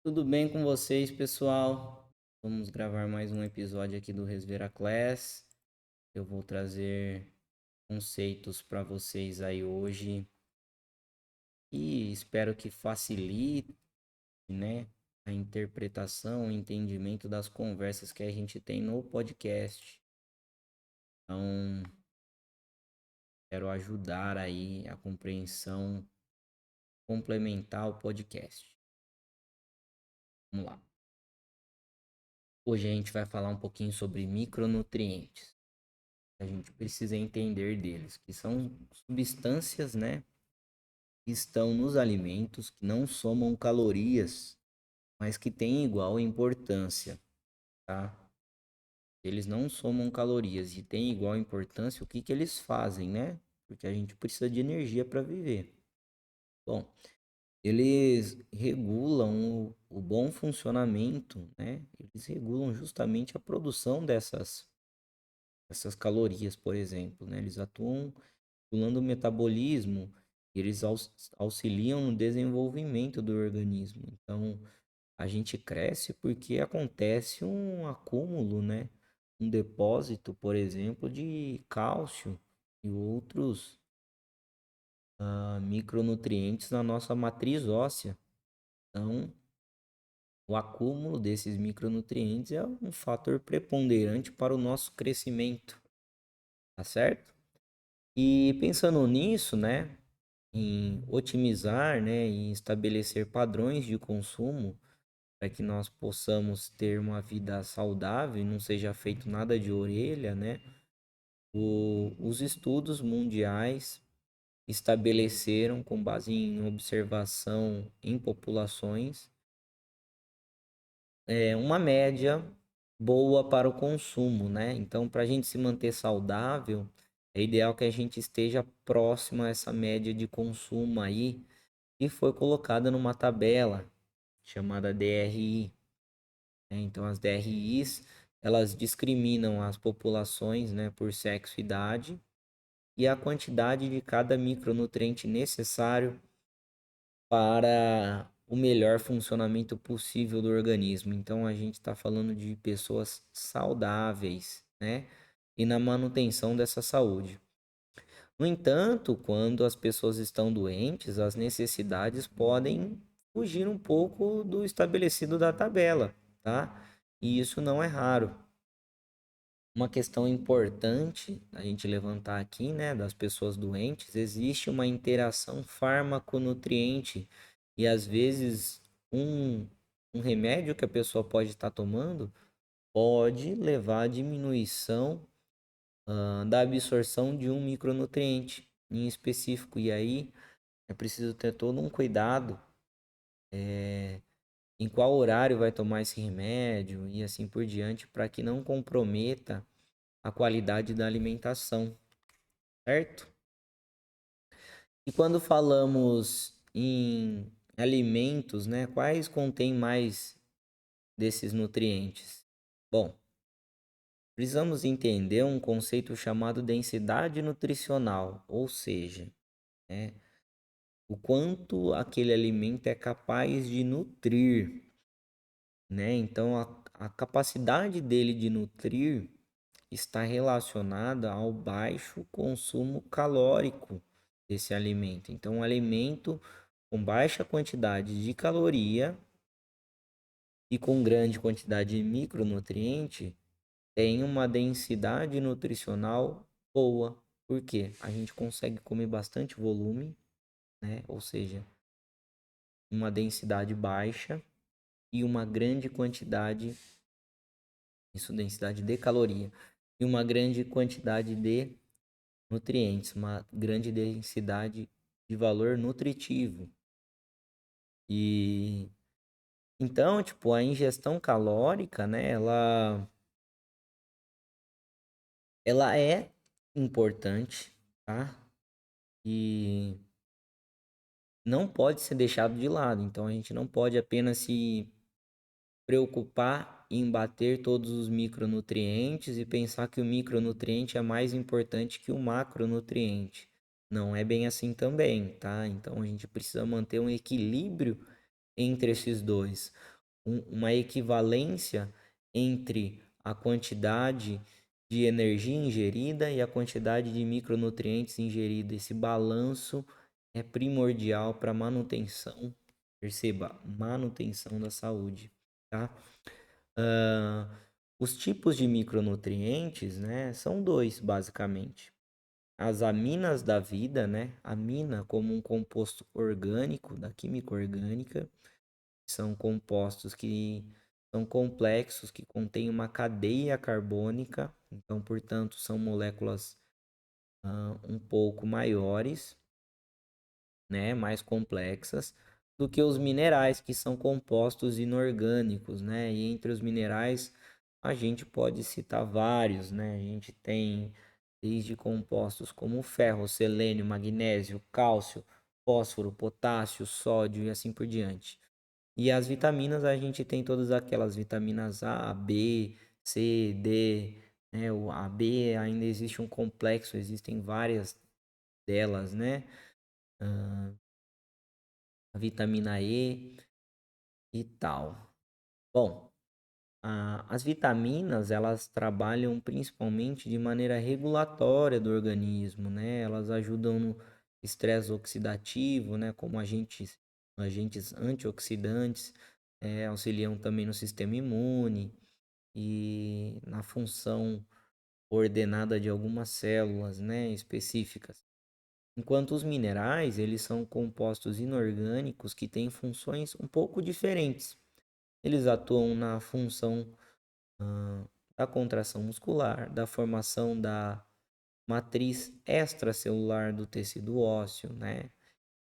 Tudo bem com vocês, pessoal? Vamos gravar mais um episódio aqui do Resvera Class. Eu vou trazer conceitos para vocês aí hoje e espero que facilite, né, a interpretação, o entendimento das conversas que a gente tem no podcast. Então, quero ajudar aí a compreensão, complementar o podcast. Vamos lá. Hoje a gente vai falar um pouquinho sobre micronutrientes. A gente precisa entender deles, que são substâncias, né, que estão nos alimentos, que não somam calorias, mas que têm igual importância, tá? Eles não somam calorias e têm igual importância, o que que eles fazem, né? Porque a gente precisa de energia para viver. Bom, eles regulam o bom funcionamento, né? Eles regulam justamente a produção essas calorias, por exemplo, né? Eles atuam estimulando o metabolismo, eles auxiliam no desenvolvimento do organismo. Então, a gente cresce porque acontece um acúmulo, né? Um depósito, por exemplo, de cálcio e outros micronutrientes na nossa matriz óssea. Então, o acúmulo desses micronutrientes é um fator preponderante para o nosso crescimento, tá certo? E pensando nisso, né? Em otimizar, né, em estabelecer padrões de consumo para que nós possamos ter uma vida saudável e não seja feito nada de orelha, né? Os estudos mundiais estabeleceram, com base em observação em populações, uma média boa para o consumo, né? Então, para a gente se manter saudável, é ideal que a gente esteja próximo a essa média de consumo aí e foi colocada numa tabela chamada DRI, né? Então, as DRIs, elas discriminam as populações, né, por sexo e idade e a quantidade de cada micronutriente necessário para o melhor funcionamento possível do organismo. Então, a gente está falando de pessoas saudáveis, né, e na manutenção dessa saúde. No entanto, quando as pessoas estão doentes, as necessidades podem fugir um pouco do estabelecido da tabela, tá? E isso não é raro. Uma questão importante a gente levantar aqui, né, das pessoas doentes, existe uma interação fármaco-nutriente e às vezes um, um remédio que a pessoa pode estar tomando pode levar à diminuição da absorção de um micronutriente em específico. E aí é preciso ter todo um cuidado em qual horário vai tomar esse remédio e assim por diante, para que não comprometa a qualidade da alimentação, certo? E quando falamos em alimentos, né, quais contêm mais desses nutrientes? Bom, precisamos entender um conceito chamado densidade nutricional, ou seja, né, o quanto aquele alimento é capaz de nutrir, né? Então, a capacidade dele de nutrir está relacionada ao baixo consumo calórico desse alimento. Então, um alimento com baixa quantidade de caloria e com grande quantidade de micronutriente tem uma densidade nutricional boa. Por quê? A gente consegue comer bastante volume, né? Ou seja, uma densidade baixa e uma grande quantidade, isso densidade de caloria, e uma grande quantidade de nutrientes, uma grande densidade de valor nutritivo. E então, tipo, a ingestão calórica, né, ela é importante, tá? E não pode ser deixado de lado. Então, a gente não pode apenas se preocupar em bater todos os micronutrientes e pensar que o micronutriente é mais importante que o macronutriente. Não é bem assim também, tá? Então a gente precisa manter um equilíbrio entre esses dois. uma equivalência entre a quantidade de energia ingerida e a quantidade de micronutrientes ingerida. Esse balanço é primordial para manutenção, perceba, manutenção da saúde, tá? Ah, os tipos de micronutrientes, né, são dois, basicamente. As aminas da vida, né? Amina como um composto orgânico, da química orgânica, são compostos que são complexos, que contêm uma cadeia carbônica, então, portanto, são moléculas um pouco maiores, né, mais complexas, do que os minerais, que são compostos inorgânicos, né? E entre os minerais, a gente pode citar vários, né? A gente tem desde compostos como ferro, selênio, magnésio, cálcio, fósforo, potássio, sódio e assim por diante. E as vitaminas, a gente tem todas aquelas vitaminas A, B, C, D, né? O A, B ainda existe um complexo, existem várias delas, né? A vitamina E e tal. Bom, as vitaminas, elas trabalham principalmente de maneira regulatória do organismo, né? Elas ajudam no estresse oxidativo, né? Como agentes antioxidantes, auxiliam também no sistema imune e na função ordenada de algumas células, né? Específicas. Enquanto os minerais, eles são compostos inorgânicos que têm funções um pouco diferentes. Eles atuam na função ah, da contração muscular, da formação da matriz extracelular do tecido ósseo, né?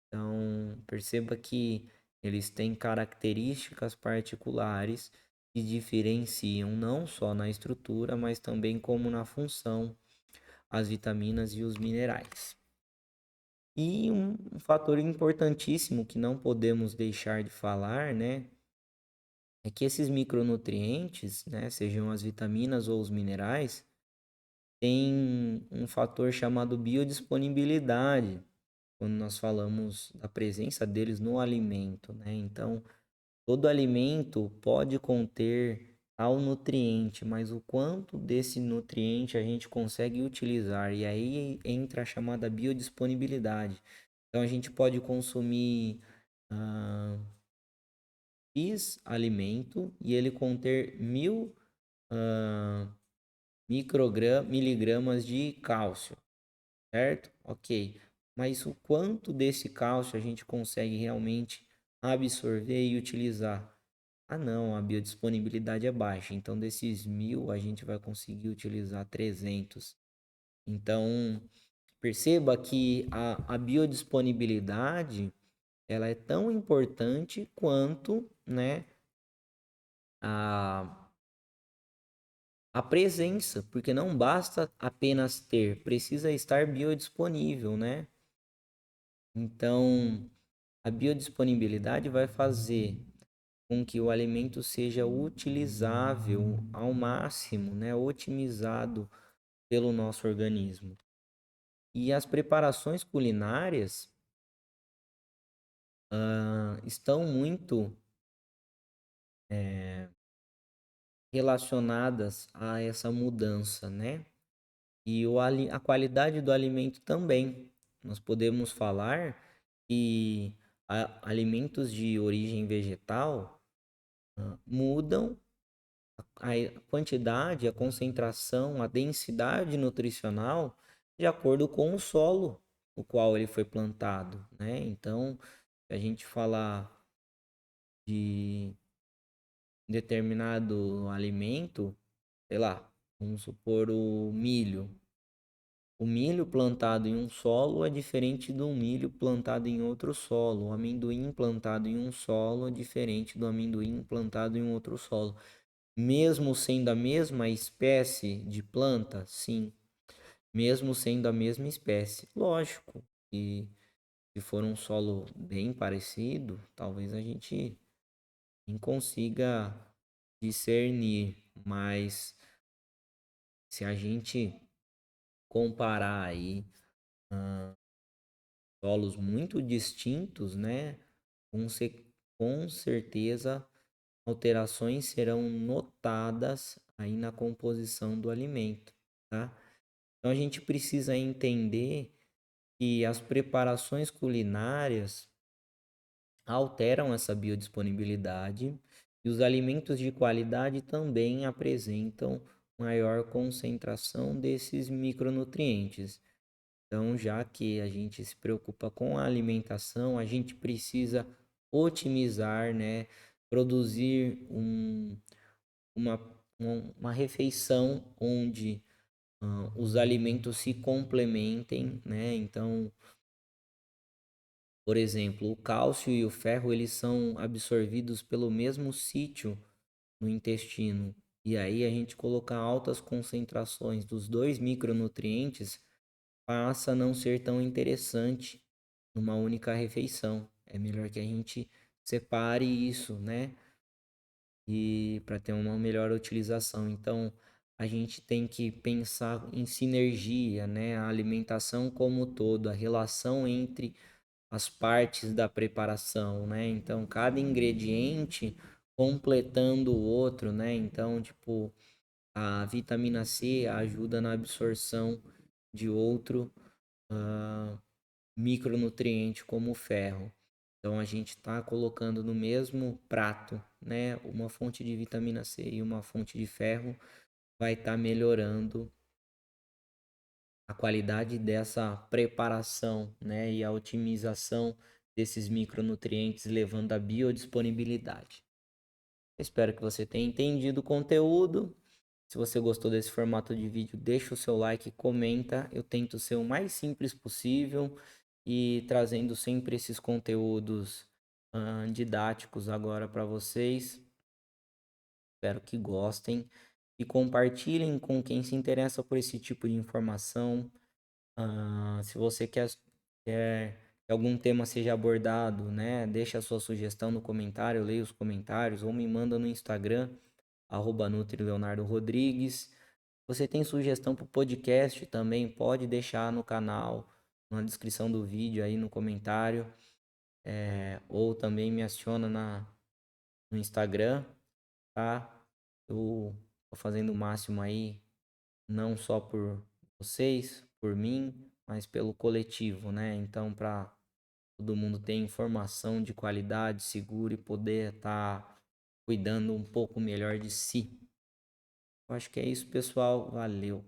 Então, perceba que eles têm características particulares que diferenciam não só na estrutura, mas também como na função, as vitaminas e os minerais. E um fator importantíssimo que não podemos deixar de falar, né, é que esses micronutrientes, né, sejam as vitaminas ou os minerais, têm um fator chamado biodisponibilidade, quando nós falamos da presença deles no alimento, né? Então, todo alimento pode conter tal nutriente, mas o quanto desse nutriente a gente consegue utilizar, e aí entra a chamada biodisponibilidade. Então, a gente pode consumir ah, X alimento e ele conter 1000 ah, miligramas de cálcio, certo? Ok. Mas o quanto desse cálcio a gente consegue realmente absorver e utilizar? Ah, não, a biodisponibilidade é baixa. Então, desses 1000, a gente vai conseguir utilizar 300. Então, perceba que a biodisponibilidade, ela é tão importante quanto, né, a a presença, porque não basta apenas ter, precisa estar biodisponível, né? Então, a biodisponibilidade vai fazer com que o alimento seja utilizável ao máximo, né? Otimizado pelo nosso organismo. E as preparações culinárias estão muito relacionadas a essa mudança, né? E a qualidade do alimento também. Nós podemos falar que alimentos de origem vegetal mudam a quantidade, a concentração, a densidade nutricional de acordo com o solo no qual ele foi plantado, né? Então, se a gente falar de determinado alimento, sei lá, vamos supor o milho. O milho plantado em um solo é diferente do milho plantado em outro solo. O amendoim plantado em um solo é diferente do amendoim plantado em outro solo. Mesmo sendo a mesma espécie de planta, sim. Mesmo sendo a mesma espécie. Lógico que se for um solo bem parecido, talvez a gente nem consiga discernir. Mas se a gente comparar aí solos muito distintos, né? Com, com certeza alterações serão notadas aí na composição do alimento, tá? Então a gente precisa entender que as preparações culinárias alteram essa biodisponibilidade e os alimentos de qualidade também apresentam maior concentração desses micronutrientes. Então, já que a gente se preocupa com a alimentação, a gente precisa otimizar, né? Produzir uma, uma refeição onde os alimentos se complementem, né? Então, por exemplo, o cálcio e o ferro, eles são absorvidos pelo mesmo sítio no intestino. E aí a gente colocar altas concentrações dos dois micronutrientes passa a não ser tão interessante numa única refeição. É melhor que a gente separe isso, né? E para ter uma melhor utilização. Então, a gente tem que pensar em sinergia, né? A alimentação como um todo, a relação entre as partes da preparação, né? Então, cada ingrediente completando o outro, né? Então, tipo, a vitamina C ajuda na absorção de outro micronutriente como o ferro. Então, a gente está colocando no mesmo prato, né? Uma fonte de vitamina C e uma fonte de ferro vai estar melhorando a qualidade dessa preparação, né, e a otimização desses micronutrientes, levando à biodisponibilidade. Espero que você tenha entendido o conteúdo. Se você gostou desse formato de vídeo, deixa o seu like, comenta. Eu tento ser o mais simples possível e trazendo sempre esses conteúdos didáticos agora para vocês. Espero que gostem e compartilhem com quem se interessa por esse tipo de informação. Se você quer que algum tema seja abordado, né? Deixa a sua sugestão no comentário, eu leio os comentários, ou me manda no Instagram, @NutriLeonardoRodrigues. Você tem sugestão para o podcast também, pode deixar no canal, na descrição do vídeo aí no comentário, ou também me aciona no Instagram, tá? Eu tô fazendo o máximo aí, não só por vocês, por mim, mas pelo coletivo, né? Então, para todo mundo ter informação de qualidade, segura e poder estar cuidando um pouco melhor de si. Eu acho que é isso, pessoal. Valeu.